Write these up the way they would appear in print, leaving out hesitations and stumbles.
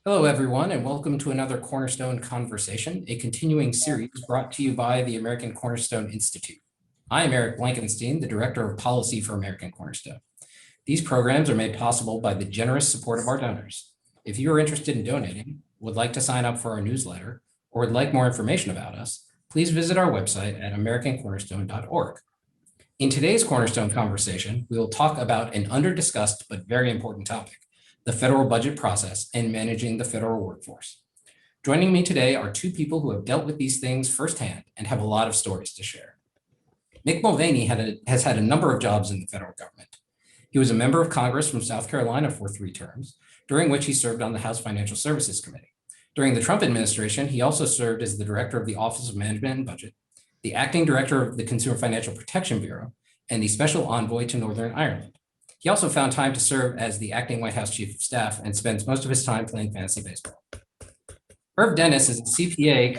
Hello, everyone, and welcome to another Cornerstone Conversation, a continuing series brought to you by the American Cornerstone Institute. I am Eric Blankenstein, the Director of Policy for American Cornerstone. These programs are made possible by the generous support of our donors. If you are interested in donating, would like to sign up for our newsletter, or would like more information about us, please visit our website at americancornerstone.org. In today's Cornerstone Conversation, we will talk about an under-discussed but very important topic: the federal budget process and managing the federal workforce. Joining me today are two people who have dealt with these things firsthand and have a lot of stories to share. Mick Mulvaney has had a number of jobs in the federal government. He was a member of Congress from South Carolina for 3 terms, during which he served on the House Financial Services Committee. During the Trump administration, he also served as the director of the Office of Management and Budget, the acting director of the Consumer Financial Protection Bureau, and the special envoy to Northern Ireland. He also found time to serve as the acting White House Chief of Staff and spends most of his time playing fantasy baseball. Irv Dennis is a CPA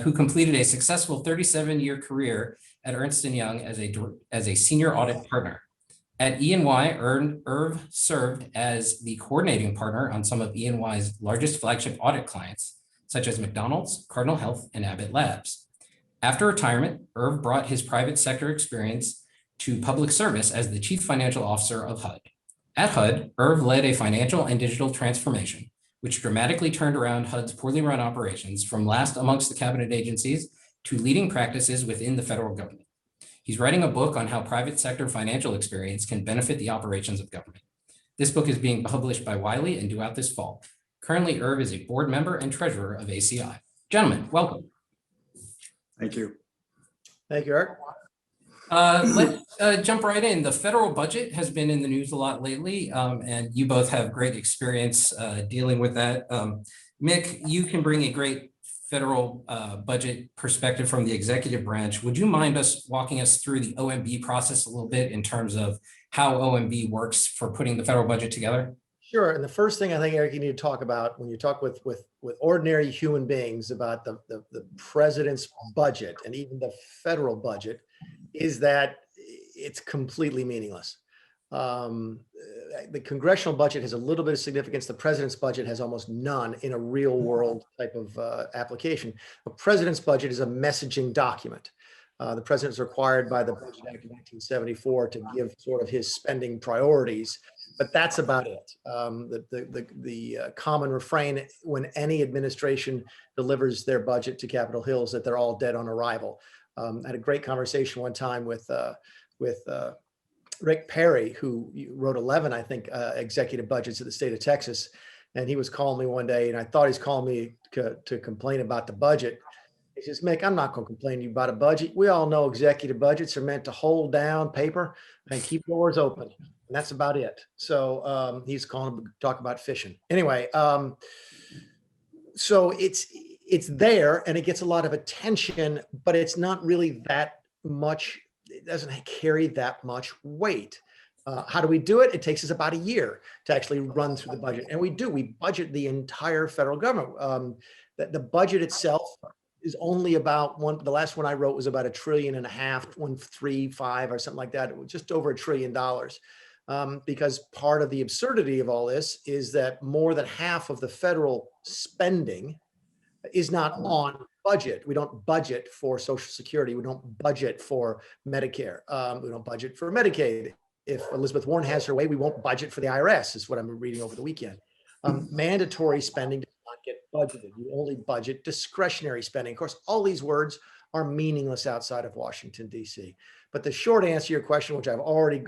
who completed a successful 37-year career at Ernst & Young as a senior audit partner. At E&Y, Irv served as the coordinating partner on some of E&Y's largest flagship audit clients, such as McDonald's, Cardinal Health, and Abbott Labs. After retirement, Irv brought his private sector experience to public service as the Chief Financial Officer of HUD. At HUD, Irv led a financial and digital transformation, which dramatically turned around HUD's poorly run operations from last amongst the cabinet agencies to leading practices within the federal government. He's writing a book on how private sector financial experience can benefit the operations of government. This book is being published by Wiley and due out this fall. Currently, Irv is a board member and treasurer of ACI. Gentlemen, welcome. Thank you. Thank you, Eric. Let's jump right in. The federal budget has been in the news a lot lately, and you both have great experience dealing with that. Mick, you can bring a great federal budget perspective from the executive branch. Would you mind walking us through the OMB process a little bit in terms of how OMB works for putting the federal budget together? Sure. And the first thing I think, Eric, you need to talk about when you talk with ordinary human beings about the president's budget and even the federal budget is that it's completely meaningless. The congressional budget has a little bit of significance. The president's budget has almost none in a real world type of application. The president's budget is a messaging document. The president is required by the Budget Act of 1974 to give sort of his spending priorities, but that's about it. The common refrain when any administration delivers their budget to Capitol Hill is that they're all dead on arrival. I had a great conversation one time with Rick Perry, who wrote 11, I think, executive budgets of the state of Texas. And he was calling me one day, and I thought he's calling me to complain about the budget. He says, Mick, I'm not going to complain to you about a budget. We all know executive budgets are meant to hold down paper and keep doors open. And that's about it. So he's calling to talk about fishing. Anyway, so it's there and it gets a lot of attention, but it's not really that much. It doesn't carry that much weight. How do we do it? It takes us about a year to actually run through the budget. And we budget the entire federal government. The budget itself is only about the last one I wrote was about $1.5 trillion, 1.35 or something like that. It was just over $1 trillion. Because part of the absurdity of all this is that more than half of the federal spending is not on budget. We don't budget for Social Security. We don't budget for Medicare. We don't budget for Medicaid. If Elizabeth Warren has her way, we won't budget for the IRS, is what I'm reading over the weekend. Mandatory spending does not get budgeted. You only budget discretionary spending. Of course, all these words are meaningless outside of Washington, D.C. But the short answer to your question, which I've already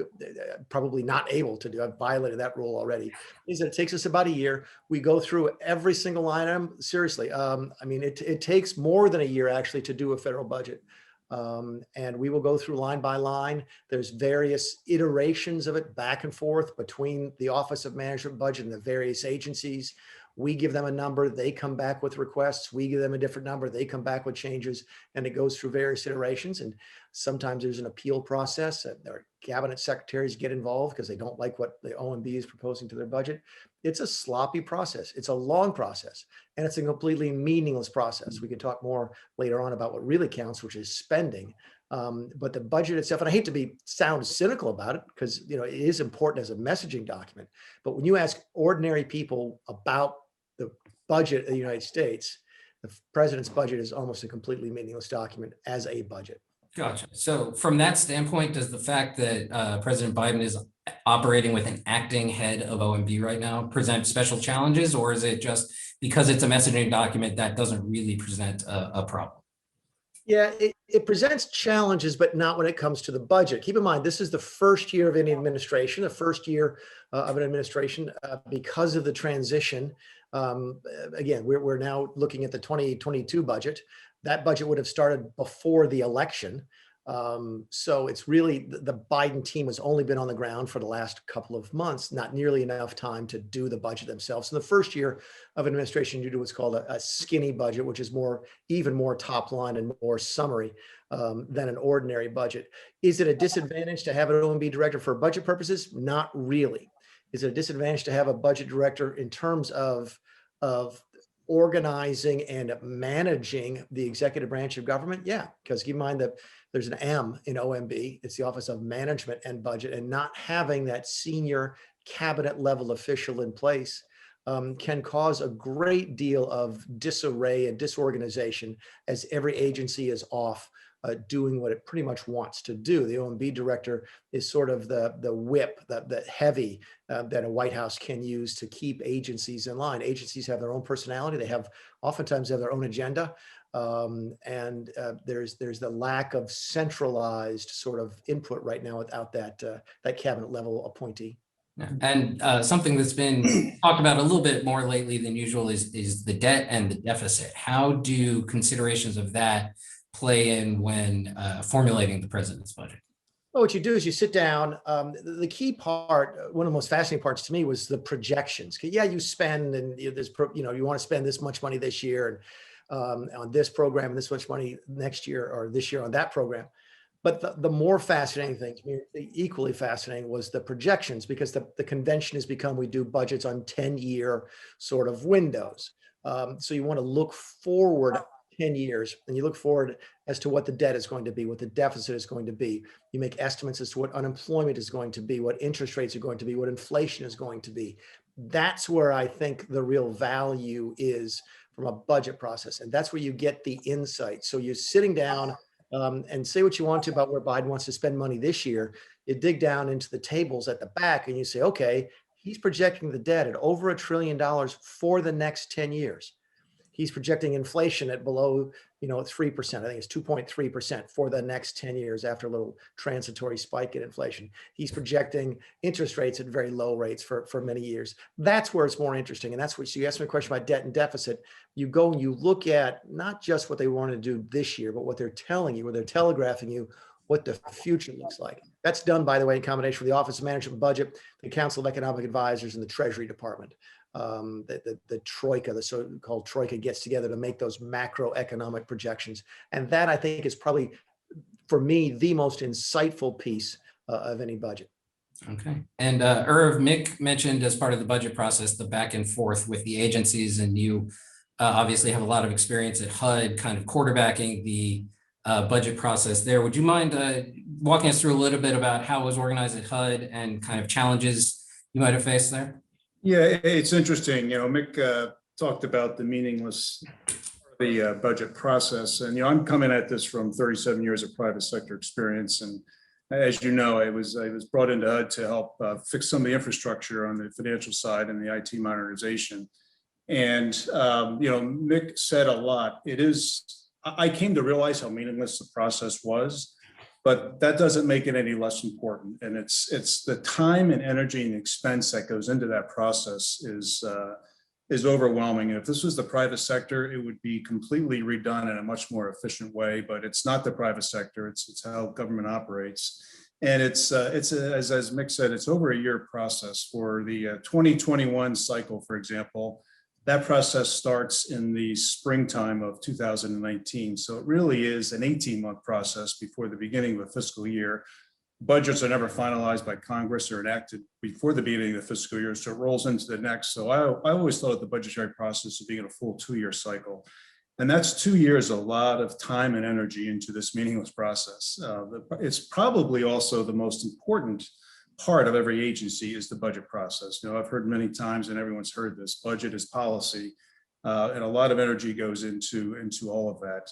probably not able to do, I've violated that rule already, is that it takes us about a year. We go through every single line item. Seriously, I mean, it takes more than a year actually to do a federal budget. And we will go through line by line. There's various iterations of it back and forth between the Office of Management Budget and the various agencies. We give them a number, they come back with requests. We give them a different number, they come back with changes, and it goes through various iterations. And sometimes there's an appeal process. Their cabinet secretaries get involved because they don't like what the OMB is proposing to their budget. It's a sloppy process. It's a long process, and it's a completely meaningless process. We can talk more later on about what really counts, which is spending. But the budget itself, and I hate to sound cynical about it because it is important as a messaging document. But when you ask ordinary people about the budget of the United States, the president's budget is almost a completely meaningless document as a budget. Gotcha. So from that standpoint, does the fact that President Biden is operating with an acting head of OMB right now present special challenges, or is it just because it's a messaging document that doesn't really present a problem? Yeah, it presents challenges, but not when it comes to the budget. Keep in mind, this is the first year of any administration, the first year of an administration because of the transition. Again, we're now looking at the 2022 budget. That budget would have started before the election. So it's really the Biden team has only been on the ground for the last couple of months, not nearly enough time to do the budget themselves. In the first year of administration, you do what's called a skinny budget, which is even more top line and more summary than an ordinary budget. Is it a disadvantage to have an OMB director for budget purposes? Not really. Is it a disadvantage to have a budget director in terms of organizing and managing the executive branch of government? Yeah, because keep in mind that there's an M in OMB. It's the Office of Management and Budget, and not having that senior cabinet level official in place can cause a great deal of disarray and disorganization as every agency is off doing what it pretty much wants to do. The OMB director is sort of the whip, the heavy that a White House can use to keep agencies in line. Agencies have their own personality. They oftentimes have their own agenda. And there's the lack of centralized sort of input right now without that cabinet level appointee. Yeah. And something that's been talked about a little bit more lately than usual is the debt and the deficit. How do considerations of that play in when formulating the president's budget? Well, what you do is you sit down. The key part, one of the most fascinating parts to me, was the projections. Yeah, you spend, and you want to spend this much money this year, and on this program, and this much money next year or this year on that program. But the more fascinating thing, to me, equally fascinating, was the projections, because the convention has become we do budgets on 10-year sort of windows. So you want to look forward 10 years, and you look forward as to what the debt is going to be, what the deficit is going to be. You make estimates as to what unemployment is going to be, what interest rates are going to be, what inflation is going to be. That's where I think the real value is from a budget process. And that's where you get the insight. So you're sitting down and say what you want to about where Biden wants to spend money this year. You dig down into the tables at the back and you say, okay, he's projecting the debt at over $1 trillion for the next 10 years. He's projecting inflation at below, 3%. I think it's 2.3% for the next 10 years after a little transitory spike in inflation. He's projecting interest rates at very low rates for many years. That's where it's more interesting. And that's what, so you asked me a question about debt and deficit. You go and you look at not just what they want to do this year, but what they're telling you, or they're telegraphing you what the future looks like. That's done, by the way, in combination with the Office of Management and Budget, the Council of Economic Advisors, and the Treasury Department. The troika, the so-called troika, gets together to make those macroeconomic projections. And that, I think, is probably, for me, the most insightful piece of any budget. Okay. And Irv, Mick mentioned as part of the budget process, the back and forth with the agencies, and you obviously have a lot of experience at HUD kind of quarterbacking the budget process there. Would you mind walking us through a little bit about how it was organized at HUD and kind of challenges you might have faced there? Yeah, it's interesting. Mick talked about the meaningless the budget process, and I'm coming at this from 37 years of private sector experience, and as you know, I was brought into HUD to help fix some of the infrastructure on the financial side and the IT modernization. And Mick said a lot. I came to realize how meaningless the process was, but that doesn't make it any less important. And it's the time and energy and expense that goes into that process is overwhelming. And if this was the private sector, it would be completely redone in a much more efficient way. But it's not the private sector; it's how government operates. And it's as Mick said, it's over a year process. For the 2021 cycle, for example, that process starts in the springtime of 2019. So it really is an 18-month process before the beginning of a fiscal year. Budgets are never finalized by Congress or enacted before the beginning of the fiscal year, so it rolls into the next. So I always thought of the budgetary process as being a full 2-year cycle. And that's 2 years, a lot of time and energy into this meaningless process. It's probably also the most important part of every agency is the budget process. I've heard many times, and everyone's heard this, budget is policy. And a lot of energy goes into all of that.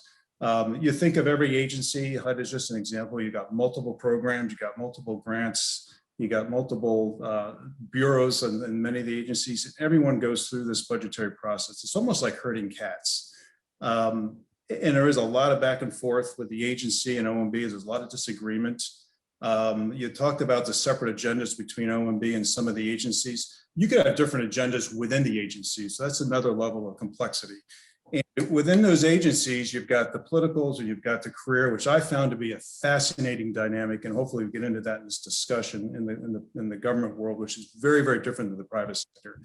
You think of every agency, HUD is just an example. You got multiple programs, you got multiple grants, you got multiple bureaus and many of the agencies. Everyone goes through this budgetary process. It's almost like herding cats. And there is a lot of back and forth with the agency and OMB. There's a lot of disagreement. You talked about the separate agendas between OMB and some of the agencies. You could have different agendas within the agencies. So that's another level of complexity. And within those agencies, you've got the politicals or you've got the career, which I found to be a fascinating dynamic. And hopefully we get into that in this discussion in the government world, which is very, very different than the private sector.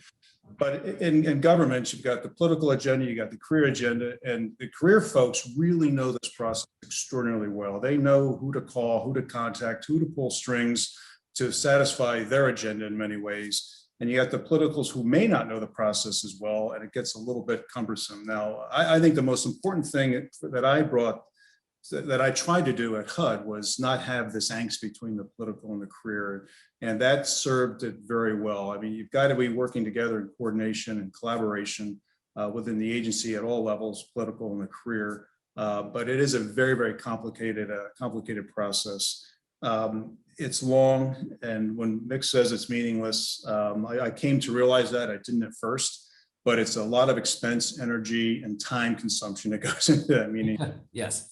But in government, you've got the political agenda, you got the career agenda, and the career folks really know this process extraordinarily well. They know who to call, who to contact, who to pull strings to satisfy their agenda in many ways. And you got the politicals who may not know the process as well, and it gets a little bit cumbersome. Now, I think the most important thing that I tried to do at HUD was not have this angst between the political and the career. And that served it very well. I mean, you've got to be working together in coordination and collaboration within the agency at all levels, political and the career. But it is a very, very complicated process. It's long, and when Mick says it's meaningless, I came to realize that. I didn't at first, but it's a lot of expense, energy, and time consumption that goes into that meeting. Yes.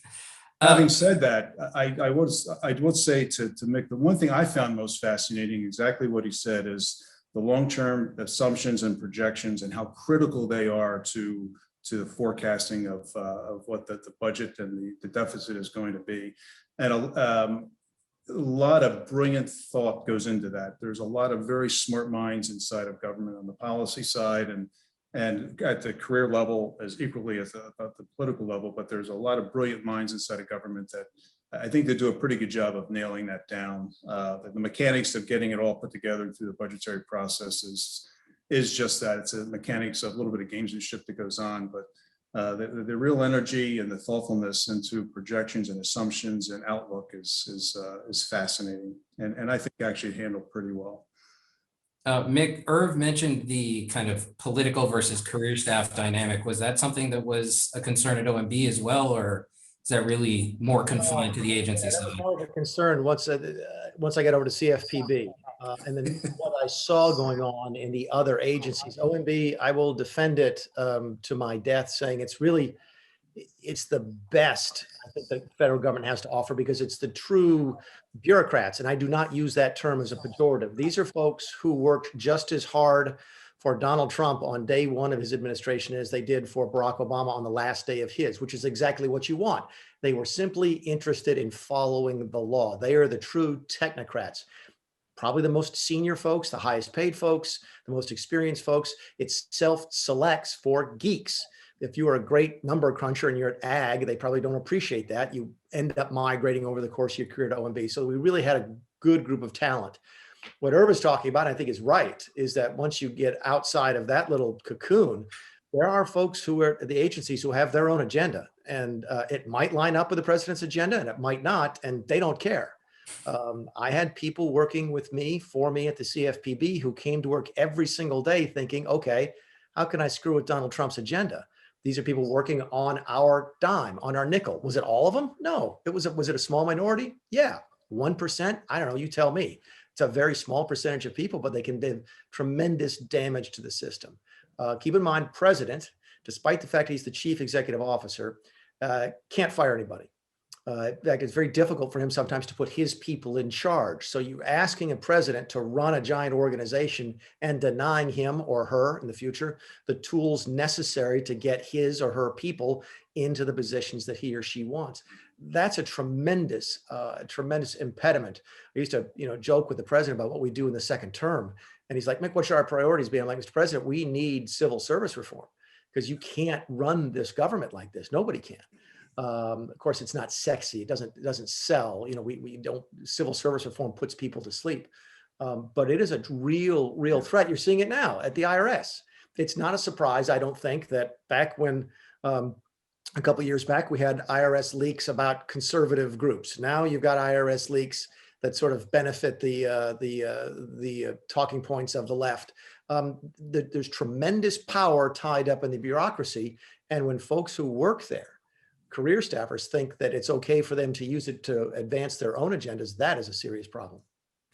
Having said that, I would say to Mick, the one thing I found most fascinating, exactly what he said, is the long-term assumptions and projections and how critical they are to the forecasting of what the budget and the deficit is going to be. And a lot of brilliant thought goes into that. There's a lot of very smart minds inside of government on the policy side and at the career level as equally as at the political level, but there's a lot of brilliant minds inside of government that I think they do a pretty good job of nailing that down. The mechanics of getting it all put together through the budgetary process is just that. It's a mechanics of a little bit of gamesmanship that goes on, but the real energy and the thoughtfulness into projections and assumptions and outlook is fascinating, and I think actually handled pretty well. Mick, Irv mentioned the kind of political versus career staff dynamic. Was that something that was a concern at OMB as well, or is that really more confined to the agency That side? was more of a concern once I got over to CFPB. And then what I saw going on in the other agencies, OMB, I will defend it to my death, saying it's the best I think the federal government has to offer, because it's the true bureaucrats. And I do not use that term as a pejorative. These are folks who worked just as hard for Donald Trump on day one of his administration as they did for Barack Obama on the last day of his, which is exactly what you want. They were simply interested in following the law. They are the true technocrats. Probably the most senior folks, the highest paid folks, the most experienced folks. It self-selects for geeks. If you are a great number cruncher and you're at ag, they probably don't appreciate that. You end up migrating over the course of your career to OMB. So we really had a good group of talent. What Irv is talking about, I think is right, is that once you get outside of that little cocoon, there are folks who are at the agencies who have their own agenda, and it might line up with the president's agenda and it might not, and they don't care. I had people working with me, for me at the CFPB, who came to work every single day thinking, okay, how can I screw with Donald Trump's agenda? These are people working on our dime, on our nickel. Was it all of them? No. Was it a small minority? Yeah. 1%? I don't know. You tell me. It's a very small percentage of people, but they can do tremendous damage to the system. Keep in mind, president, despite the fact he's the chief executive officer, can't fire anybody. In fact, it's very difficult for him sometimes to put his people in charge. So you're asking a president to run a giant organization and denying him or her in the future the tools necessary to get his or her people into the positions that he or she wants. That's a tremendous impediment. I used to, joke with the president about what we do in the second term. And he's like, Mick, what should our priorities be? I'm like, Mr. President, we need civil service reform, because you can't run this government like this. Nobody can. Of course, it's not sexy. It doesn't sell. We don't. Civil service reform puts people to sleep, but it is a real threat. You're seeing it now at the IRS. It's not a surprise, I don't think, that back when a couple of years back we had IRS leaks about conservative groups. Now you've got IRS leaks that sort of benefit the talking points of the left. There's tremendous power tied up in the bureaucracy. And when folks who work there, career staffers, think that it's okay for them to use it to advance their own agendas, that is a serious problem.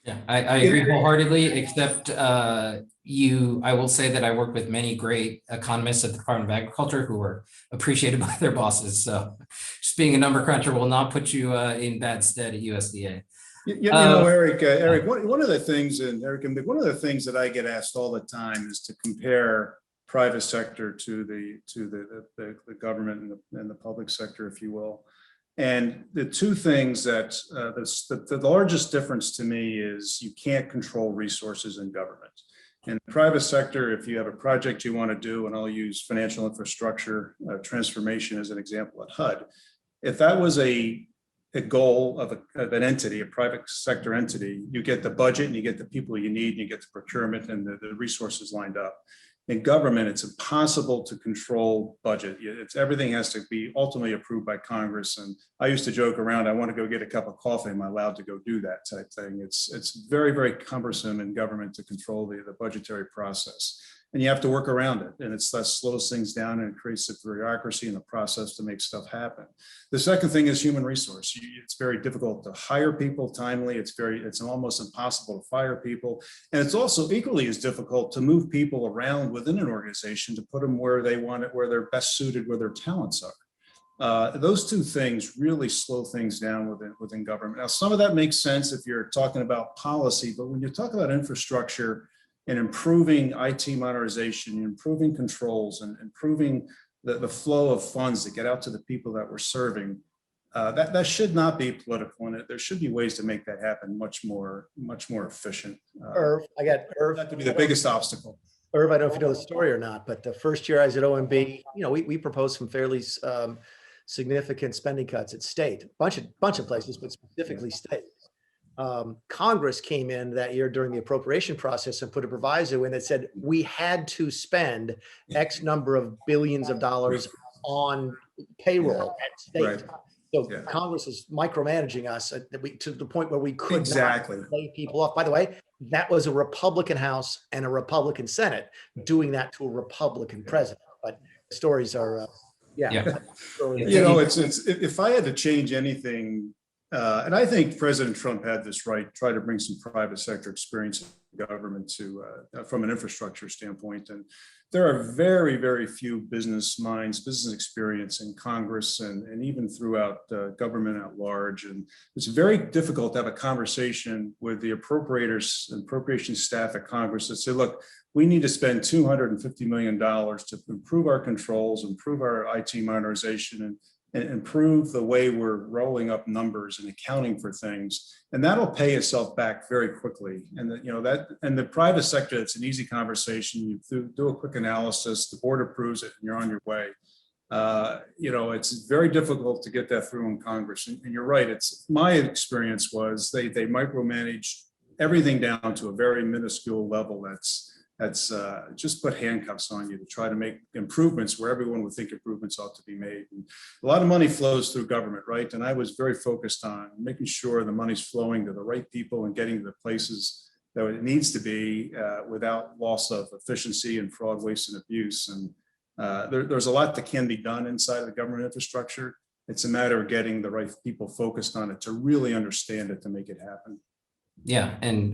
Yeah, I agree wholeheartedly, except I will say that I work with many great economists at the Department of Agriculture who are appreciated by their bosses. So just being a number cruncher will not put you in bad stead at USDA. Eric, one of the things, and Eric, one of the things that I get asked all the time is to compare private sector to the government and the public sector, if you will. And the two things that the largest difference to me is you can't control resources in government. In the private sector, if you have a project you want to do, and I'll use financial infrastructure transformation as an example at HUD, if that was a goal of an entity, a private sector entity, you get the budget and you get the people you need, and you get the procurement and the resources lined up. In government, it's impossible to control budget. Everything has to be ultimately approved by Congress. And I used to joke around, I want to go get a cup of coffee. Am I allowed to go do that type thing? It's very, very cumbersome in government to control the budgetary process. And you have to work around it. And that slows things down and it creates a bureaucracy and a process to make stuff happen. The second thing is human resource. It's very difficult to hire people timely. It's almost impossible to fire people. And it's also equally as difficult to move people around within an organization to put them where they want it, where they're best suited, where their talents are. Those two things really slow things down within government. Now, some of that makes sense if you're talking about policy, but when you talk about infrastructure, and improving IT modernization, improving controls, and improving the flow of funds that get out to the people that we're serving, that should not be political, and there should be ways to make that happen much more efficient. Irv, that could be the biggest obstacle. Irv, I don't know if you know the story or not, but the first year I was at OMB, we proposed some fairly significant spending cuts at state, bunch of places, but specifically state. Congress came in that year during the appropriation process and put a proviso in that said we had to spend X number of billions of dollars on payroll at state. Right. So Congress is micromanaging us to the point where we could not lay people off. By the way, that was a Republican House and a Republican Senate doing that to a Republican president. But the stories are, it's if I had to change anything. And I think President Trump had this right, try to bring some private sector experience in government to from an infrastructure standpoint. And there are very, very few business minds, business experience in Congress and even throughout government at large. And it's very difficult to have a conversation with the appropriators and appropriation staff at Congress that say, look, we need to spend $250 million to improve our controls, improve our IT modernization, and improve the way we're rolling up numbers and accounting for things, and that'll pay itself back very quickly. And and the private sector, it's an easy conversation. You do a quick analysis, the board approves it, and you're on your way. It's very difficult to get that through in Congress. And you're right. It's my experience was they micromanage everything down to a very minuscule level. That's just put handcuffs on you to try to make improvements where everyone would think improvements ought to be made. And a lot of money flows through government, right? And I was very focused on making sure the money's flowing to the right people and getting to the places that it needs to be without loss of efficiency and fraud, waste, and abuse. And there's a lot that can be done inside of the government infrastructure. It's a matter of getting the right people focused on it to really understand it to make it happen. Yeah, and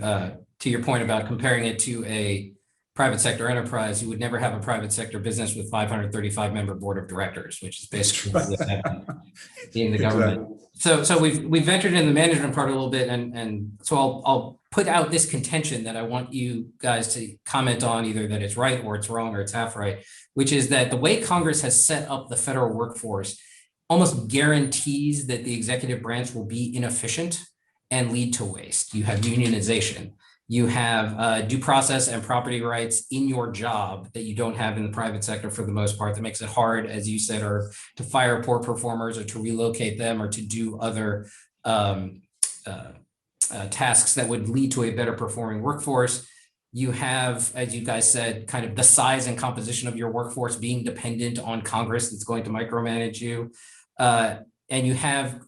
to your point about comparing it to a private sector enterprise, you would never have a private sector business with 535 member board of directors, which is basically what's happening in the government. Exactly. So we've ventured in the management part a little bit, and so I'll put out this contention that I want you guys to comment on, either that it's right or it's wrong or it's half right, which is that the way Congress has set up the federal workforce almost guarantees that the executive branch will be inefficient and lead to waste. You have unionization. You have due process and property rights in your job that you don't have in the private sector for the most part. That makes it hard, as you said, or to fire poor performers or to relocate them or to do other tasks that would lead to a better performing workforce. You have, as you guys said, kind of the size and composition of your workforce being dependent on Congress that's going to micromanage you. and you have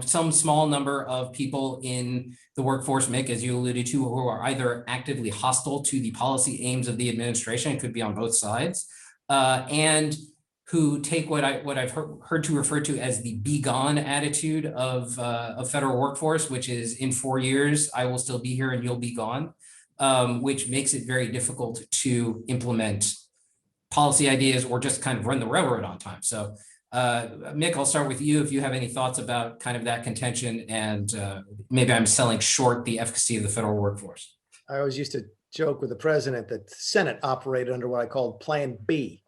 some small number of people in the workforce, Mick, as you alluded to, who are either actively hostile to the policy aims of the administration, it could be on both sides, and who take what I've heard to refer to as the be gone attitude of federal workforce, which is in 4 years, I will still be here and you'll be gone, which makes it very difficult to implement policy ideas or just kind of run the railroad on time. So Mick, I'll start with you if you have any thoughts about kind of that contention, and maybe I'm selling short the efficacy of the federal workforce. I always used to joke with the president that the Senate operated under what I called Plan B.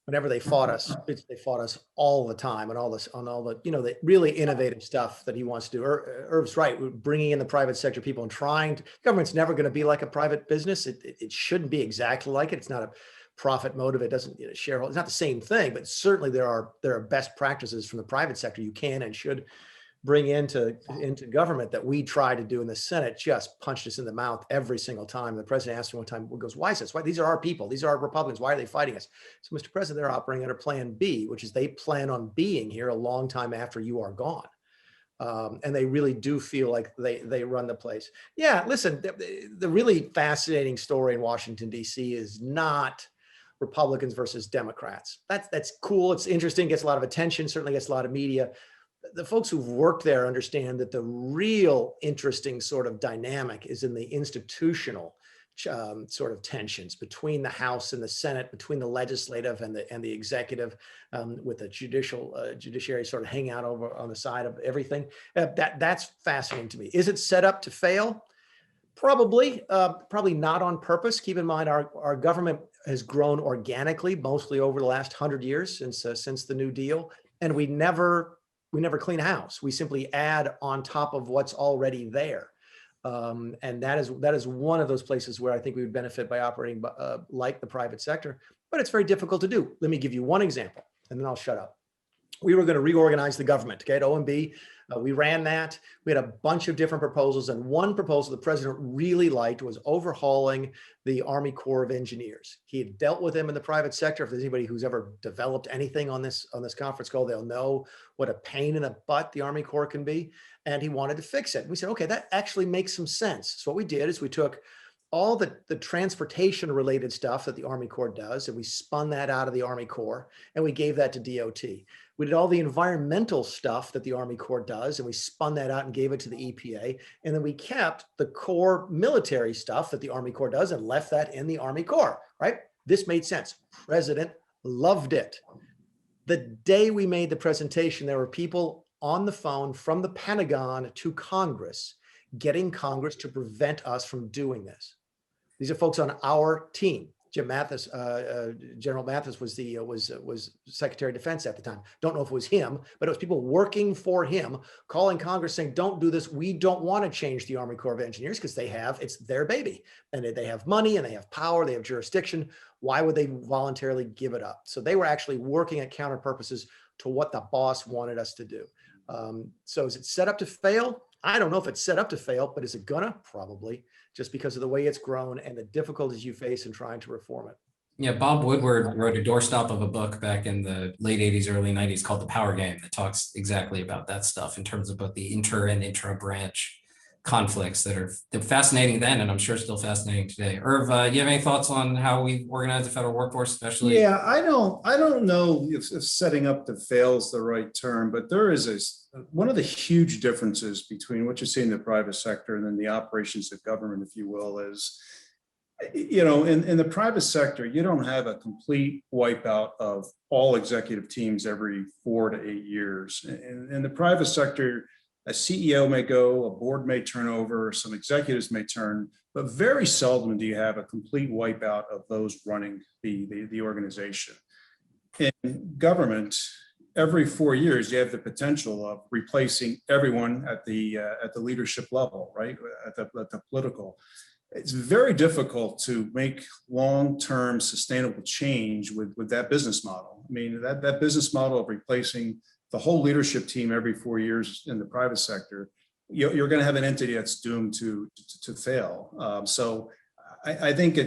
Whenever they fought us all the time and all the the really innovative stuff that he wants to do. Irv's right, we're bringing in the private sector people and government's never going to be like a private business. It shouldn't be exactly like it. It's not a profit motive. It doesn't shareholder. It's not the same thing, but certainly there are best practices from the private sector you can and should bring into government that we try to do in the Senate. Just punched us in the mouth every single time. The president asked me one time, goes, why is this? Why? These are our people. These are our Republicans. Why are they fighting us? So, Mr. President, they're operating under Plan B, which is they plan on being here a long time after you are gone. And they really do feel like they run the place. Yeah, listen, the really fascinating story in Washington, D.C. is not Republicans versus Democrats. That's cool. It's interesting, gets a lot of attention, certainly gets a lot of media. The folks who've worked there understand that the real interesting sort of dynamic is in the institutional sort of tensions between the House and the Senate, between the legislative and the executive, with the judiciary sort of hang out over on the side of everything. That's fascinating to me. Is it set up to fail? Probably not on purpose. Keep in mind, our government has grown organically, mostly over the last 100 years since the New Deal, and we never clean house. We simply add on top of what's already there. And that is one of those places where I think we would benefit by operating like the private sector, but it's very difficult to do. Let me give you one example, and then I'll shut up. We were going to reorganize the government, okay, at OMB. We ran that. We had a bunch of different proposals, and one proposal the president really liked was overhauling the Army Corps of Engineers. He had dealt with them in the private sector. If there's anybody who's ever developed anything on this conference call, they'll know what a pain in the butt the Army Corps can be, and he wanted to fix it. We said, okay, that actually makes some sense. So what we did is we took all the transportation related stuff that the Army Corps does, and we spun that out of the Army Corps, and we gave that to DOT. We did all the environmental stuff that the Army Corps does, and we spun that out and gave it to the EPA. And then we kept the core military stuff that the Army Corps does and left that in the Army Corps, right? This made sense. President loved it. The day we made the presentation, there were people on the phone from the Pentagon to Congress, getting Congress to prevent us from doing this. These are folks on our team. Jim Mathis, General Mathis was Secretary of Defense at the time. Don't know if it was him, but it was people working for him, calling Congress saying, don't do this. We don't want to change the Army Corps of Engineers because it's their baby. And they have money and they have power, they have jurisdiction. Why would they voluntarily give it up? So they were actually working at counter purposes to what the boss wanted us to do. So is it set up to fail? I don't know if it's set up to fail, but is it gonna? Probably, just because of the way it's grown and the difficulties you face in trying to reform it. Yeah, Bob Woodward wrote a doorstop of a book back in the late 80s, early 90s called The Power Game that talks exactly about that stuff in terms of both the inter and intra-branch conflicts that are fascinating then, and I'm sure still fascinating today. Irv, you have any thoughts on how we organize the federal workforce, especially? Yeah, I don't know if setting up to fail is the right term, but there is one of the huge differences between what you see in the private sector and then the operations of government, if you will, is, in the private sector, you don't have a complete wipeout of all executive teams every 4 to 8 years. In the private sector, a CEO may go, a board may turn over, some executives may turn, but very seldom do you have a complete wipeout of those running the organization. In government, every 4 years, you have the potential of replacing everyone at the leadership level, right? At the political. It's very difficult to make long-term sustainable change with that business model. I mean, that business model of replacing the whole leadership team every 4 years in the private sector, you're going to have an entity that's doomed to fail. So I think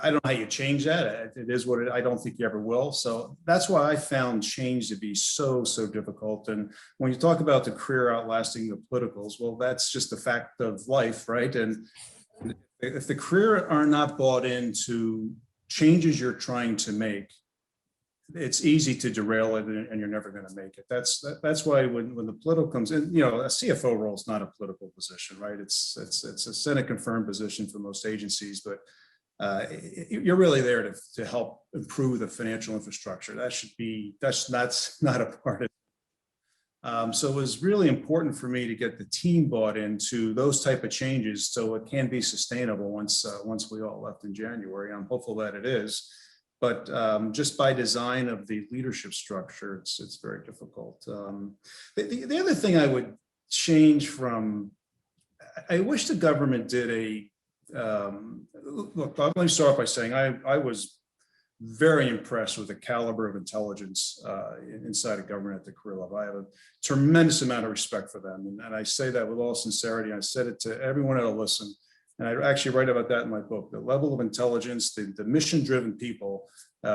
I don't know how you change that. It is what I don't think you ever will. So that's why I found change to be so difficult. And when you talk about the career outlasting the politicals, well, that's just a fact of life, right? And if the career are not bought into changes you're trying to make, it's easy to derail it, and you're never going to make it. That's why when the political comes in, you know, a CFO role is not a political position, right? It's a Senate confirmed position for most agencies, but you're really there to help improve the financial infrastructure. That's not a part of it. So it was really important for me to get the team bought into those type of changes so it can be sustainable once we all left in January. I'm hopeful that it is. But just by design of the leadership structure, it's very difficult. The other thing I would change from, I wish the government did look, let me start off by saying I was very impressed with the caliber of intelligence inside of government at the career level. I have a tremendous amount of respect for them. And I say that with all sincerity. I said it to everyone that'll listen. And I actually write about that in my book. The level of intelligence, the mission-driven people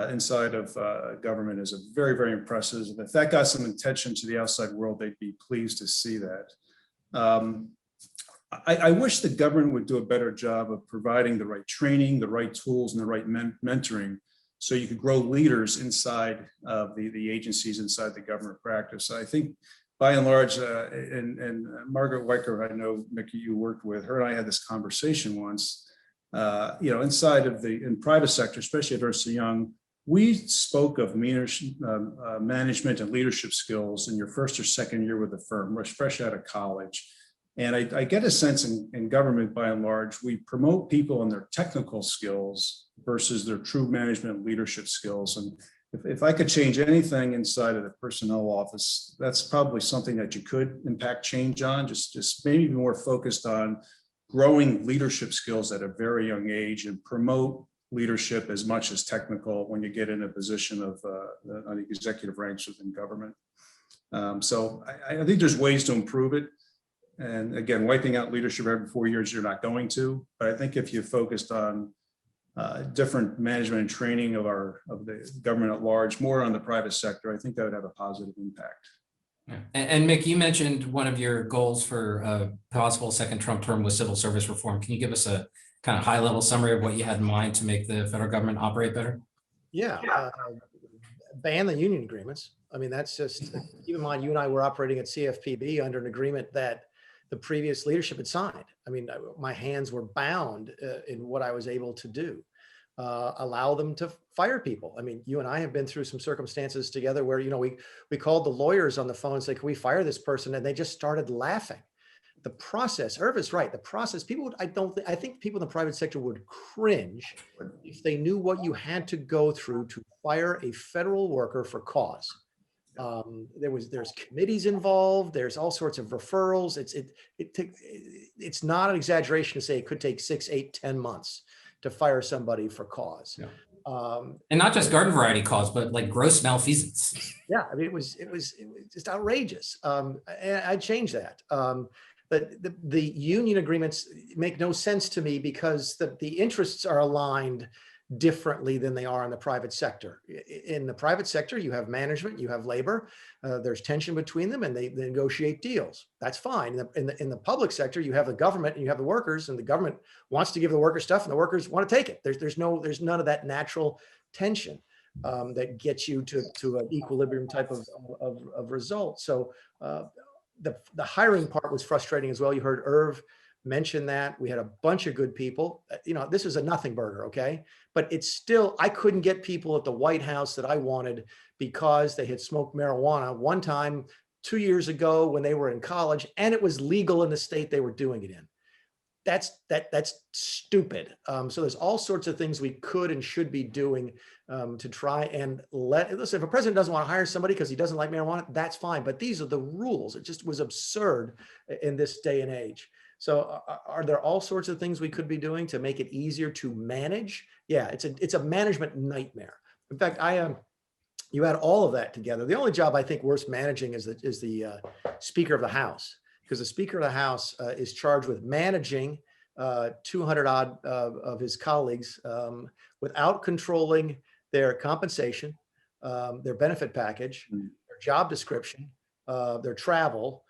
inside of government is very impressive. And if that got some attention to the outside world, they'd be pleased to see that. I wish the government would do a better job of providing the right training, the right tools, and the right mentoring, so you could grow leaders inside of the agencies inside the government practice. I think, by and large, and Margaret Weicker, I know, Mickey, you worked with her, and I had this conversation once. You know, inside of in private sector, especially at Ernst & Young, we spoke of management and leadership skills in your first or second year with the firm, fresh out of college. And I get a sense in government, by and large, we promote people on their technical skills versus their true management and leadership skills. And if I could change anything inside of the personnel office, that's probably something that you could impact change on, just maybe be more focused on growing leadership skills at a very young age and promote leadership as much as technical when you get in a position of on the executive ranks within government. So I think there's ways to improve it. And again, wiping out leadership every 4 years, you're not going to. But I think if you focused on different management and training of the government at large, more on the private sector, I think that would have a positive impact. Yeah. And Mick, you mentioned one of your goals for a possible second Trump term was civil service reform. Can you give us a kind of high-level summary of what you had in mind to make the federal government operate better? Yeah, ban the union agreements. I mean, that's just, keep in mind, you and I were operating at CFPB under an agreement that the previous leadership had signed. I mean, my hands were bound in what I was able to do. Allow them to fire people. I mean, you and I have been through some circumstances together where, you know, we called the lawyers on the phone and said, can we fire this person? And they just started laughing. The process, Irv is right. The process, people would, I think people in the private sector would cringe if they knew what you had to go through to fire a federal worker for cause. There's committees involved. There's all sorts of referrals. It's not an exaggeration to say it could take 6, 8, 10 months to fire somebody for cause. Yeah. And not just garden variety cause, but like gross malfeasance. Yeah, I mean, it was just outrageous. And I changed that. But the union agreements make no sense to me because the interests are aligned differently than they are in the private sector. In the private sector, you have management, you have labor, there's tension between them, and they negotiate deals. That's fine. In the public sector, you have the government and you have the workers, and the government wants to give the workers stuff and the workers want to take it. There's none of that natural tension that gets you to an equilibrium type of result. So the hiring part was frustrating as well. You heard Irv mention that. We had a bunch of good people. You know, this is a nothing burger, okay? But it's still, I couldn't get people at the White House that I wanted because they had smoked marijuana one time 2 years ago when they were in college, and it was legal in the state they were doing it in. That's stupid. So there's all sorts of things we could and should be doing to try and listen, if a president doesn't want to hire somebody because he doesn't like marijuana, that's fine. But these are the rules. It just was absurd in this day and age. So are there all sorts of things we could be doing to make it easier to manage? Yeah, it's a management nightmare. In fact, you add all of that together. The only job I think worth managing is the Speaker of the House, because the Speaker of the House is charged with managing 200 odd of his colleagues without controlling their compensation, their benefit package, their job description, their travel,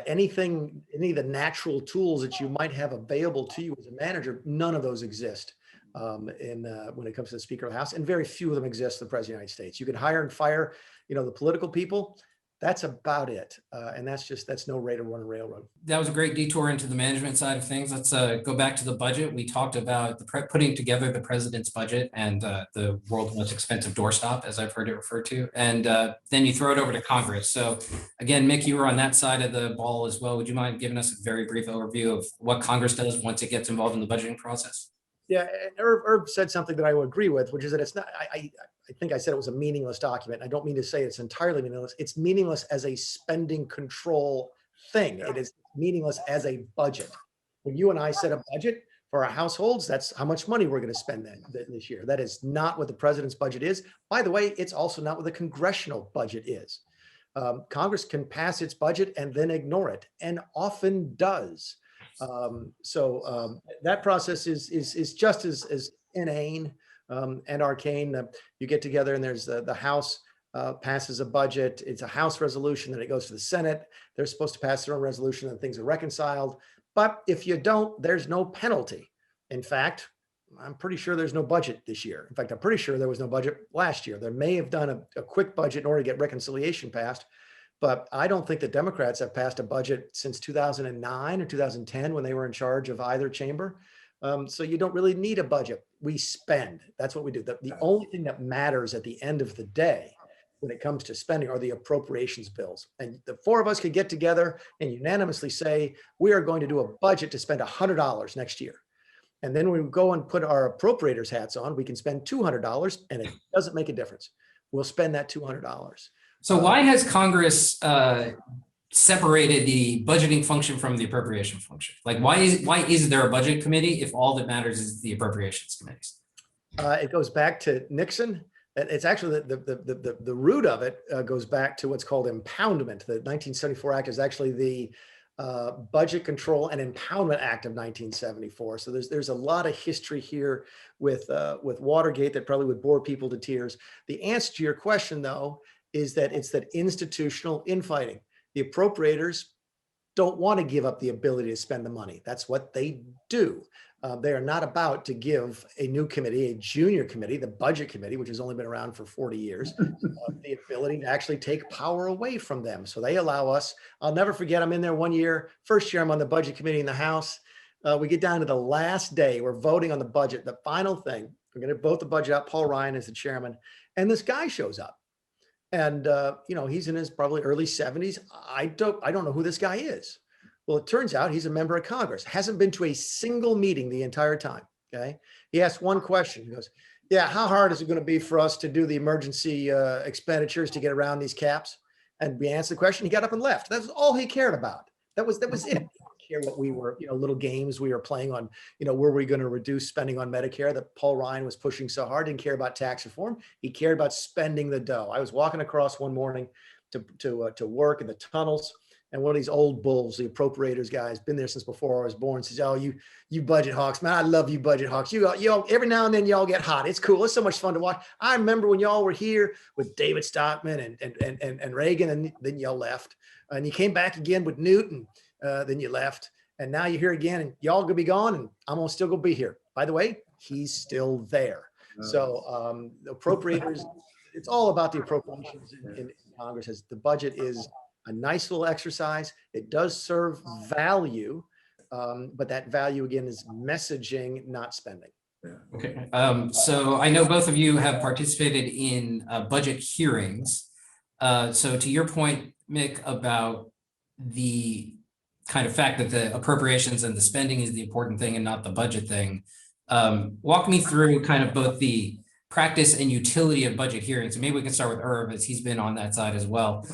any of the natural tools that you might have available to you as a manager. None of those exist when it comes to the Speaker of the House, and very few of them exist in the President of the United States. You can hire and fire, the political people. That's about it. And that's no way to run a railroad. That was a great detour into the management side of things. Let's go back to the budget. We talked about putting together the president's budget and the world's most expensive doorstop, as I've heard it referred to. And then you throw it over to Congress. So again, Mick, you were on that side of the ball as well. Would you mind giving us a very brief overview of what Congress does once it gets involved in the budgeting process? Yeah, and Herb said something that I would agree with, which is that it's not, I think I said it was a meaningless document. I don't mean to say it's entirely meaningless. It's meaningless as a spending control thing. It is meaningless as a budget. When you and I set a budget for our households, that's how much money we're going to spend this year. That is not what the president's budget is. By the way, it's also not what the congressional budget is. Congress can pass its budget and then ignore it, and often does. That process is just as inane and arcane. You get together and there's the House passes a budget. It's a House resolution, then it goes to the Senate. They're supposed to pass their own resolution and things are reconciled. But if you don't, there's no penalty. In fact, I'm pretty sure there's no budget this year. In fact, I'm pretty sure there was no budget last year. They may have done a quick budget in order to get reconciliation passed. But I don't think the Democrats have passed a budget since 2009 or 2010 when they were in charge of either chamber. So you don't really need a budget. We spend. That's what we do. The only thing that matters at the end of the day when it comes to spending are the appropriations bills. And the four of us could get together and unanimously say, we are going to do a budget to spend $100 next year. And then we go and put our appropriators hats on, we can spend $200 and it doesn't make a difference. We'll spend that $200. So why has Congress separated the budgeting function from the appropriation function? Like, why is there a budget committee if all that matters is the appropriations committees? It goes back to Nixon. It's actually the root of it goes back to what's called impoundment. The 1974 Act is actually the Budget Control and Impoundment Act of 1974. So there's a lot of history here with Watergate that probably would bore people to tears. The answer to your question, though, is that it's that institutional infighting. The appropriators don't want to give up the ability to spend the money. That's what they do. They are not about to give a new committee, a junior committee, the budget committee, which has only been around for 40 years, the ability to actually take power away from them. So they allow us, I'll never forget, I'm in there one year, first year I'm on the budget committee in the House. We get down to the last day, we're voting on the budget, the final thing, we're going to vote the budget out. Paul Ryan is the chairman, and this guy shows up. And, he's in his probably early 70s. I don't know who this guy is. Well, it turns out he's a member of Congress, hasn't been to a single meeting the entire time. Okay. He asked one question. He goes, yeah, how hard is it going to be for us to do the emergency expenditures to get around these caps? And we answered the question. He got up and left. That's all he cared about. That was it. He didn't care what we were, little games we were playing on, were we going to reduce spending on Medicare that Paul Ryan was pushing so hard? Didn't care about tax reform. He cared about spending the dough. I was walking across one morning to work in the tunnels, and one of these old bulls, the appropriators guys, been there since before I was born, says, "Oh, you budget hawks, man, I love you budget hawks. You every now and then y'all get hot. It's cool. It's so much fun to watch. I remember when y'all were here with David Stockman and Reagan, and then y'all left, and you came back again with Newt, and then you left, and now you're here again, and y'all gonna be gone, and I'm gonna still gonna be here. By the way, he's still there." So the appropriators, it's all about the appropriations in Congress. As the budget is a nice little exercise. It does serve value, but that value again is messaging, not spending. Okay. So I know both of you have participated in budget hearings. So to your point, Mick, about the kind of fact that the appropriations and the spending is the important thing and not the budget thing, walk me through kind of both the practice and utility of budget hearings. And maybe we can start with Herb, as he's been on that side as well.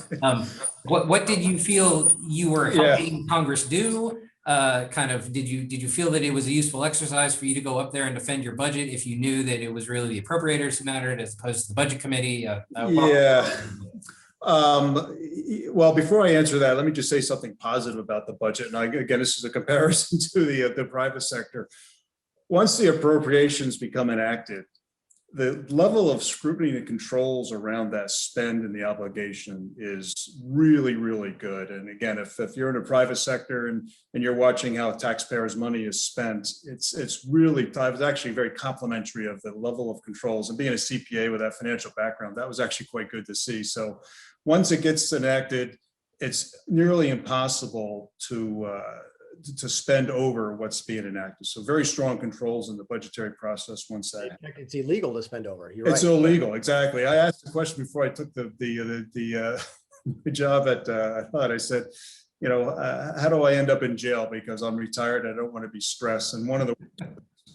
What did you feel you were helping Congress do? Did you feel that it was a useful exercise for you to go up there and defend your budget if you knew that it was really the appropriators who mattered as opposed to the budget committee? Well, before I answer that, let me just say something positive about the budget. And again, this is a comparison to the private sector. Once the appropriations become enacted, the level of scrutiny and controls around that spend and the obligation is really, really good. And again, if you're in a private sector and you're watching how taxpayers' money is spent, it's really, I was actually very complimentary of the level of controls. And being a CPA with that financial background, that was actually quite good to see. So once it gets enacted, it's nearly impossible to spend over what's being enacted. So very strong controls in the budgetary process once that. It's illegal to spend over. You're It's right. illegal, exactly. I asked the question before I took the job at, I said, you know, how do I end up in jail? Because I'm retired, I don't want to be stressed. And one of the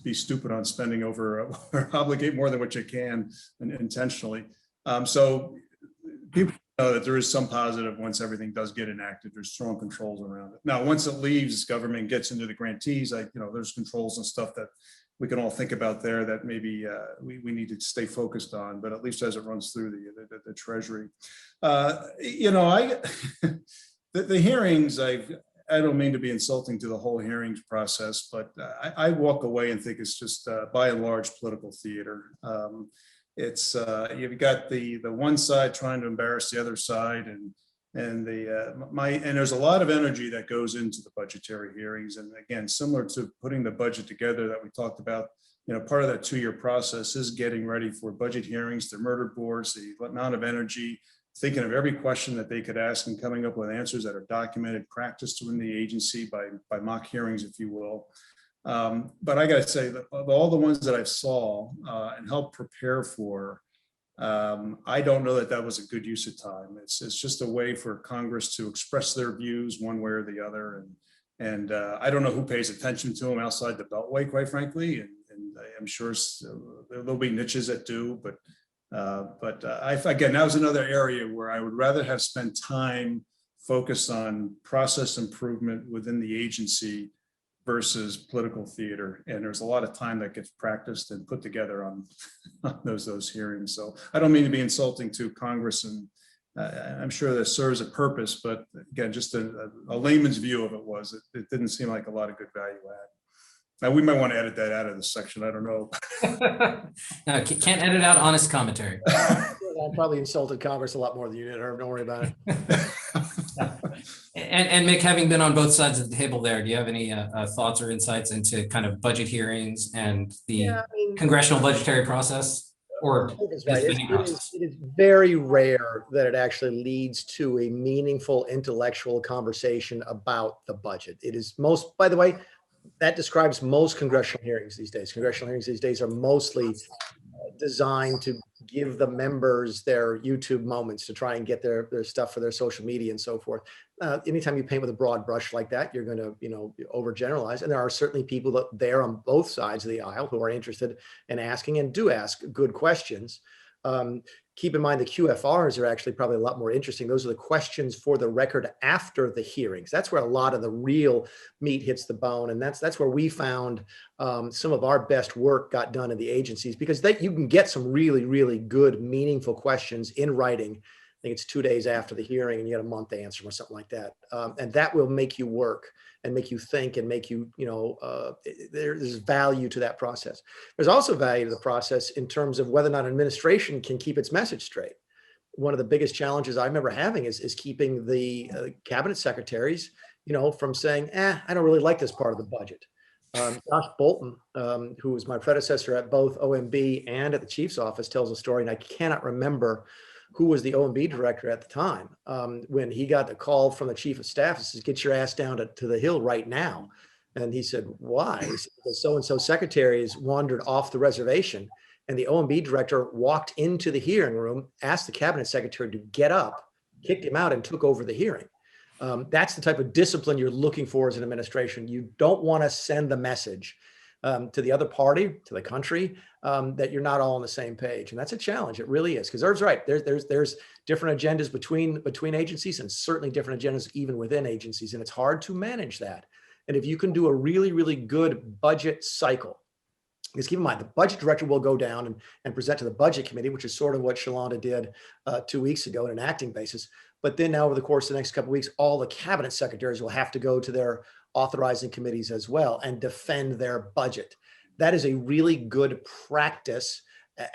be stupid on spending over or obligate more than what you can intentionally. So people know that there is some positive once everything does get enacted. There's strong controls around it. Now, once it leaves government, gets into the grantees, there's controls and stuff that we can all think about there that maybe we need to stay focused on, but at least as it runs through the Treasury. The hearings, I don't mean to be insulting to the whole hearings process, but I walk away and think it's just by and large political theater. It's you've got the one side trying to embarrass the other side, and there's a lot of energy that goes into the budgetary hearings. And again, similar to putting the budget together that we talked about, part of that 2-year process is getting ready for budget hearings, the murder boards, the amount of energy, thinking of every question that they could ask and coming up with answers that are documented, practiced within the agency by mock hearings, if you will. But I got to say that of all the ones that I saw and helped prepare for, I don't know that was a good use of time. It's just a way for Congress to express their views one way or the other. And I don't know who pays attention to them outside the Beltway, quite frankly. And I'm sure there'll be niches that do. But again, that was another area where I would rather have spent time focused on process improvement within the agency versus political theater. And there's a lot of time that gets practiced and put together on those hearings. So I don't mean to be insulting to Congress, and I'm sure that serves a purpose, but again, just a layman's view of it didn't seem like a lot of good value add. Now, we might want to edit that out of this section. I don't know. No, can't edit out honest commentary. I probably insulted Congress a lot more than you did, Herb. Don't worry about it. And Mick, having been on both sides of the table there, do you have any thoughts or insights into kind of budget hearings and the congressional budgetary process? Or right. It is very rare that it actually leads to a meaningful intellectual conversation about the budget. It is most, by the way, that describes most congressional hearings these days. Congressional hearings these days are mostly designed to give the members their YouTube moments to try and get their stuff for their social media and so forth. Anytime you paint with a broad brush like that, you're going to, overgeneralize. And there are certainly people there on both sides of the aisle who are interested in asking and do ask good questions. Keep in mind the QFRs are actually probably a lot more interesting. Those are the questions for the record after the hearings. That's where a lot of the real meat hits the bone. And that's where we found some of our best work got done in the agencies, because you can get some really, really good, meaningful questions in writing. I think it's 2 days after the hearing and you get a month to answer them or something like that. And that will make you work and make you think and make you, there's value to that process. There's also value to the process in terms of whether or not administration can keep its message straight. One of the biggest challenges I remember having is keeping the cabinet secretaries, from saying, I don't really like this part of the budget. Josh Bolton, who was my predecessor at both OMB and at the chief's office, tells a story, and I cannot remember who was the OMB director at the time, when he got the call from the chief of staff and says, get your ass down to the Hill right now. And he said, why? He said, because so-and-so secretaries wandered off the reservation. And the OMB director walked into the hearing room, asked the cabinet secretary to get up, kicked him out, and took over the hearing. That's the type of discipline you're looking for as an administration. You don't want to send the message to the other party, to the country, that you're not all on the same page. And that's a challenge. It really is. Because Irv's right. There's different agendas between agencies, and certainly different agendas even within agencies. And it's hard to manage that. And if you can do a really, really good budget cycle Because keep in mind, the budget director will go down and present to the budget committee, which is sort of what Shalonda did 2 weeks ago on an acting basis. But then now over the course of the next couple of weeks, all the cabinet secretaries will have to go to their authorizing committees as well and defend their budget. That is a really good practice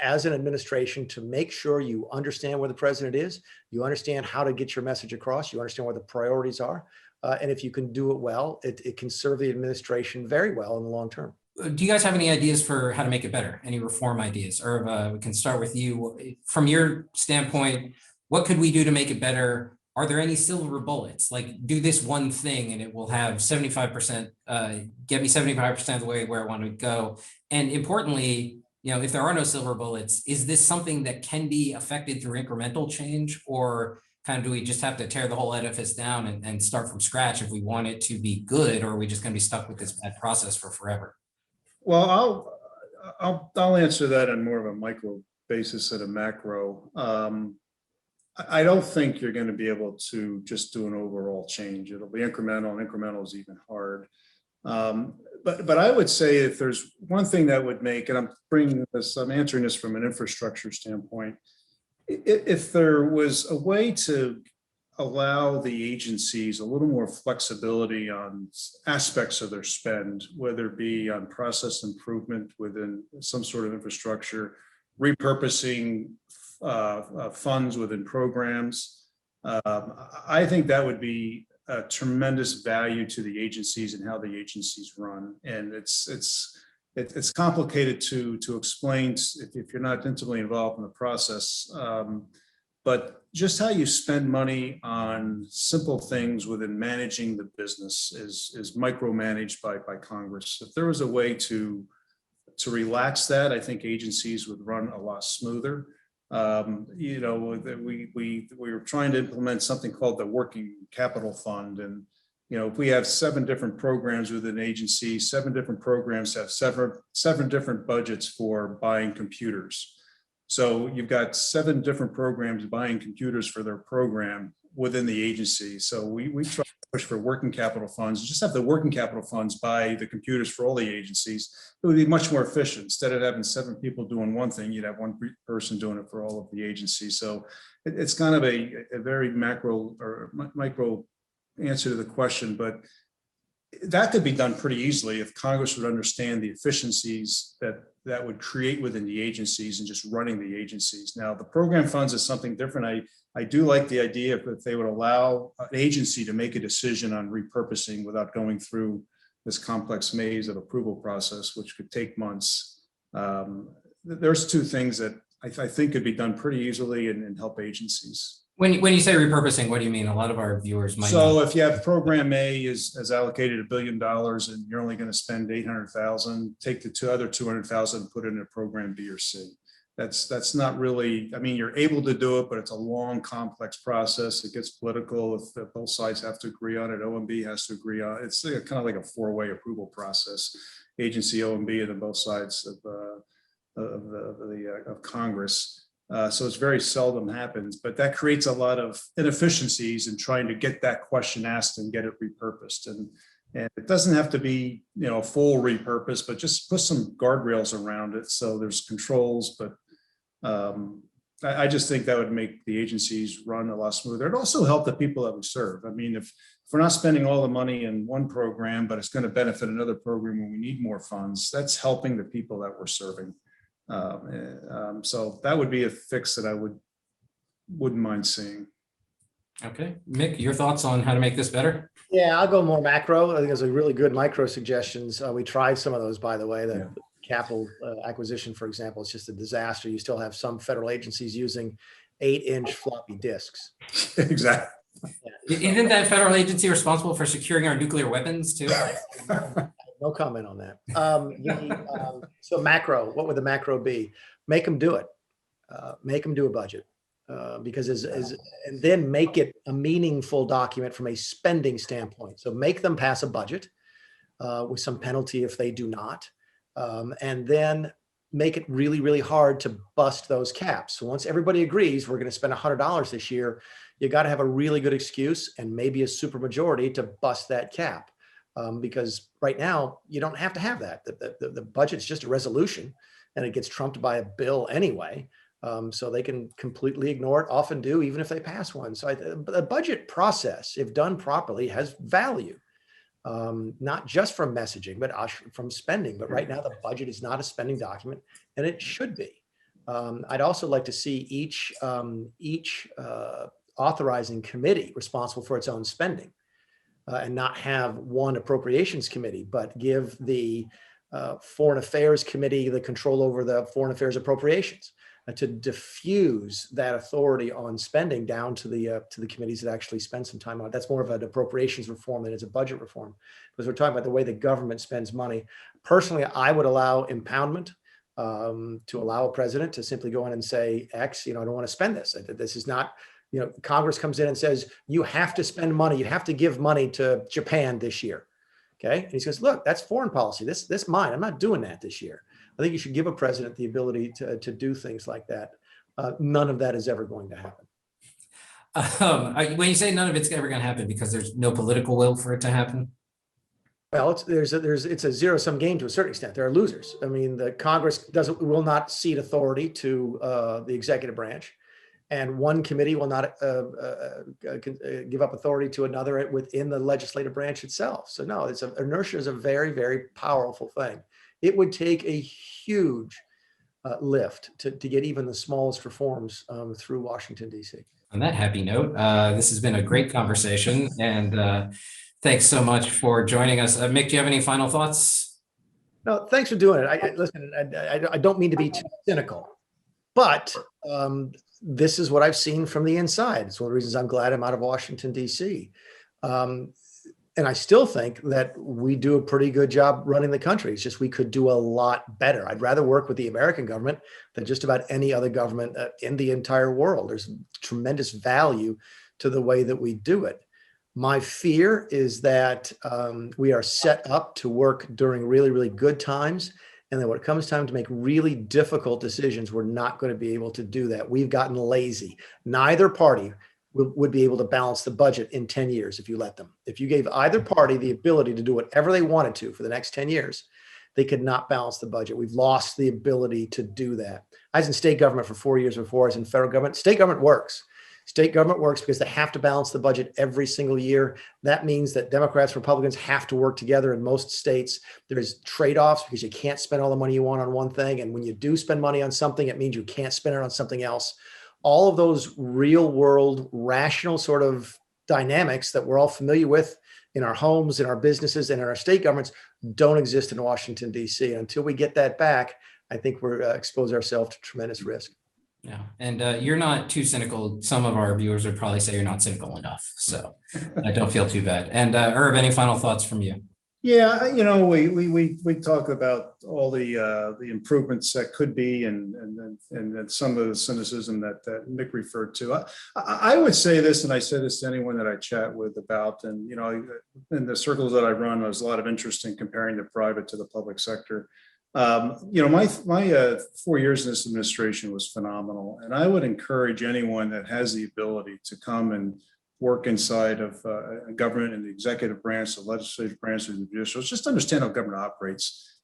as an administration to make sure you understand where the president is, you understand how to get your message across, you understand where the priorities are. And if you can do it well, it can serve the administration very well in the long term. Do you guys have any ideas for how to make it better? Any reform ideas? Or we can start with you. From your standpoint, what could we do to make it better? Are there any silver bullets? Like, do this one thing and it will have 75%, get me 75% of the way where I want to go. And importantly, if there are no silver bullets, is this something that can be affected through incremental change, or kind of do we just have to tear the whole edifice down and start from scratch if we want it to be good, or are we just going to be stuck with this bad process for forever? Well, I'll answer that on more of a micro basis than a macro. I don't think you're going to be able to just do an overall change. It'll be incremental, and incremental is even hard. But I would say if there's one thing that would make, and I'm answering this from an infrastructure standpoint, if there was a way to allow the agencies a little more flexibility on aspects of their spend, whether it be on process improvement within some sort of infrastructure, repurposing funds within programs, I think that would be a tremendous value to the agencies and how the agencies run. And it's complicated to explain if you're not intimately involved in the process. But just how you spend money on simple things within managing the business is micromanaged by Congress. If there was a way to relax that, I think agencies would run a lot smoother. We were trying to implement something called the Working Capital Fund, and if we have 7 different programs within an agency, 7 different programs have seven different budgets for buying computers. So you've got 7 different programs buying computers for their program within the agency. So we try to push for working capital funds. Just have the working capital funds buy the computers for all the agencies. It would be much more efficient. Instead of having 7 people doing one thing, you'd have one person doing it for all of the agencies. So it's kind of a very macro or micro answer to the question, but that could be done pretty easily if Congress would understand the efficiencies that would create within the agencies and just running the agencies. Now, the program funds is something different. I do like the idea if they would allow an agency to make a decision on repurposing without going through this complex maze of approval process, which could take months. There's 2 things that I think could be done pretty easily and help agencies. When you say repurposing, what do you mean? A lot of our viewers might So know. if you have program A is allocated $1 billion and you're only going to spend 800,000, take the other 200,000 and put it in a program B or C. That's not really, I mean, you're able to do it, but it's a long, complex process. It gets political if both sides have to agree on it. OMB has to agree on it. It's kind of like a 4-way approval process. Agency, OMB, and then both sides of Congress. So it's very seldom happens, but that creates a lot of inefficiencies in trying to get that question asked and get it repurposed. And it doesn't have to be, full repurpose, but just put some guardrails around it. So there's controls, but I just think that would make the agencies run a lot smoother. It also help the people that we serve. I mean, if we're not spending all the money in one program, but it's going to benefit another program when we need more funds, that's helping the people that we're serving. So that would be a fix that I wouldn't mind seeing. Okay, Mick, your thoughts on how to make this better? Yeah, I'll go more macro. I think those are really good micro suggestions. We tried some of those, by the way. The capital acquisition, for example, is just a disaster. You still have some federal agencies using 8-inch floppy disks. Exactly. Yeah. Isn't that federal agency responsible for securing our nuclear weapons too? No comment on that. So macro, what would the macro be? Make them do it. Make them do a budget. Because and then make it a meaningful document from a spending standpoint. So make them pass a budget with some penalty if they do not. And then make it really, really hard to bust those caps. So once everybody agrees we're going to spend $100 this year, you got to have a really good excuse and maybe a super majority to bust that cap. Because right now you don't have to have that. The budget's just a resolution and it gets trumped by a bill anyway. So they can completely ignore it, often do, even if they pass one. So the budget process, if done properly, has value, not just from messaging, but from spending. But right now, the budget is not a spending document, and it should be. I'd also like to see each authorizing committee responsible for its own spending, and not have one appropriations committee, but give the Foreign Affairs Committee the control over the foreign affairs appropriations, to diffuse that authority on spending down to the committees that actually spend some time on it. That's more of an appropriations reform than it's a budget reform, because we're talking about the way the government spends money. Personally, I would allow impoundment, to allow a president to simply go in and say, X, I don't want to spend this. This is not, Congress comes in and says, you have to spend money. You have to give money to Japan this year. Okay. And he says, look, that's foreign policy. This mine. I'm not doing that this year. I think you should give a president the ability to do things like that. None of that is ever going to happen. When you say none of it's ever going to happen, because there's no political will for it to happen? Well, it's a zero-sum game to a certain extent. There are losers. I mean, the Congress will not cede authority to the executive branch, and one committee will not give up authority to another within the legislative branch itself. So no, inertia is a very, very powerful thing. It would take a huge lift to get even the smallest reforms through Washington, D.C. On that happy note, this has been a great conversation, and thanks so much for joining us. Mick, do you have any final thoughts? No, thanks for doing it. Listen, I don't mean to be too cynical, but this is what I've seen from the inside. It's one of the reasons I'm glad I'm out of Washington, D.C. And I still think that we do a pretty good job running the country. It's just we could do a lot better. I'd rather work with the American government than just about any other government in the entire world. There's tremendous value to the way that we do it. My fear is that we are set up to work during really, really good times. And then when it comes time to make really difficult decisions, we're not going to be able to do that. We've gotten lazy. Neither party would be able to balance the budget in 10 years if you let them. If you gave either party the ability to do whatever they wanted to for the next 10 years, they could not balance the budget. We've lost the ability to do that. I was in state government for 4 years before I was in federal government. State government works. State government works because they have to balance the budget every single year. That means that Democrats, Republicans have to work together in most states. There's trade-offs because you can't spend all the money you want on one thing. And when you do spend money on something, it means you can't spend it on something else. All of those real world, rational sort of dynamics that we're all familiar with in our homes, in our businesses, and in our state governments don't exist in Washington, D.C. Until we get that back, I think we're expose ourselves to tremendous risk. Yeah, and you're not too cynical. Some of our viewers would probably say you're not cynical enough, so I don't feel too bad. And Herb, any final thoughts from you? Yeah, we talk about all the improvements that could be, and some of the cynicism that Mick referred to. I would say this, and I say this to anyone that I chat with about, and in the circles that I run, there's a lot of interest in comparing the private to the public sector. My 4 years in this administration was phenomenal, and I would encourage anyone that has the ability to come and work inside of a government in the executive branch, the legislative branch, and the judicial. Just understand how government operates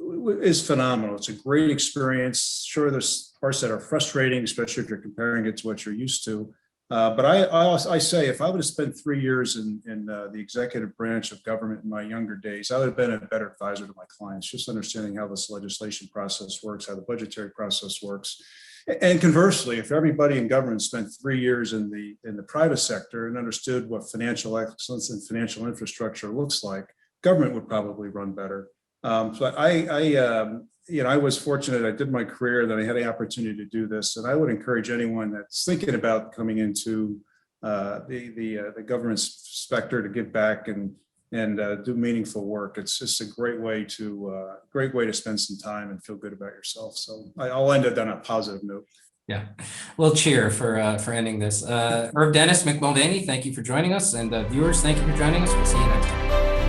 is phenomenal. It's a great experience. Sure, there's parts that are frustrating, especially if you're comparing it to what you're used to. But I say, if I would have spent 3 years in the executive branch of government in my younger days, I would have been a better advisor to my clients, just understanding how this legislation process works, how the budgetary process works. And conversely, if everybody in government spent 3 years in the private sector and understood what financial excellence and financial infrastructure looks like, government would probably run better. So I was fortunate. I did my career, that I had the opportunity to do this, and I would encourage anyone that's thinking about coming into the government sector to give back and do meaningful work. It's just a great way to spend some time and feel good about yourself. So I'll end it on a positive note. Yeah, we'll cheer for ending this. Herb Dennis, Mick Mulvaney, thank you for joining us, and viewers, thank you for joining us. We'll see you next time.